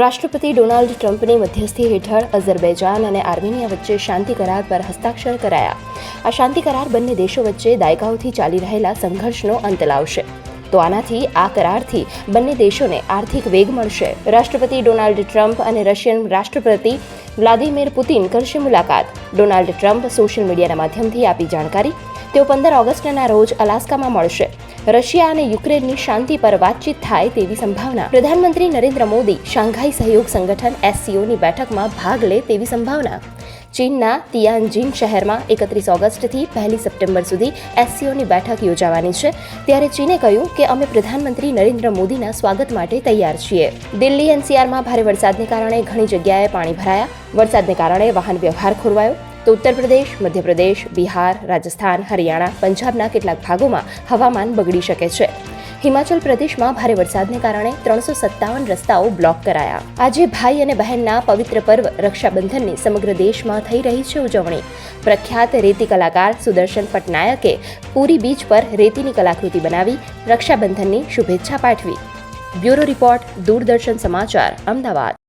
રાષ્ટ્રપતિ ડોનાલ્ડ ટ્રમ્પની મધ્યસ્થી હેઠળ અઝરબૈજાન અને આર્મેનિયા વચ્ચે શાંતિ કરાર પર હસ્તાક્ષર કરાયા. આ શાંતિ કરાર બંને દેશો વચ્ચે દાયકાઓથી ચાલી રહેલા સંઘર્ષનો અંત લાવશે. તો આનાથી આ કરારથી બંને દેશોને આર્થિક વેગ મળશે. રાષ્ટ્રપતિ ડોનાલ્ડ ટ્રમ્પ અને રશિયન રાષ્ટ્રપતિ વ્લાદિમીર પુતિન કરશે મુલાકાત. ડોનાલ્ડ ટ્રમ્પ સોશિયલ મીડિયાના માધ્યમથી આપી જાણકારી. તેઓ 15 ઓગસ્ટના રોજ અલાસ્કામાં મળશે. રશિયા અને યુક્રેનની શાંતિ પર વાતચીત થાય તેવી સંભાવના. પ્રધાનમંત્રી નરેન્દ્ર મોદી શાંઘાઈ સહયોગ સંગઠન SCOની બેઠકમાં ભાગ લે તેવી સંભાવના. ચીનના તિયાનજિન શહેરમાં 31 ઓગસ્ટથી 1 સપ્ટેમ્બર સુધી SCOની બેઠક યોજાવાની છે. ત્યારે ચીને કહ્યું કે અમે પ્રધાનમંત્રી નરેન્દ્ર મોદીના સ્વાગત માટે તૈયાર છીએ. દિલ્હી NCRમાં ભારે વરસાદને કારણે ઘણી જગ્યાએ પાણી ભરાયા. વરસાદને કારણે વાહન વ્યવહાર ખોરવાયો. તો ઉત્તર પ્રદેશ, મધ્યપ્રદેશ, બિહાર, રાજસ્થાન, હરિયાણા, પંજાબના કેટલાક ભાગોમાં હવામાન બગડી શકે છે. હિમાચલ પ્રદેશમાં ભારે વરસાદને કારણે 357 રસ્તાઓ બ્લોક કરાયા. આજે ભાઈ અને બહેનના પવિત્ર પર્વ રક્ષાબંધનની સમગ્ર દેશમાં થઈ રહી છે ઉજવણી. પ્રખ્યાત રેતી કલાકાર સુદર્શન પટનાયકે પુરી બીચ પર રેતીની કલાકૃતિ બનાવી રક્ષાબંધનની શુભેચ્છા પાઠવી. બ્યુરો રિપોર્ટ, દૂરદર્શન સમાચાર, અમદાવાદ.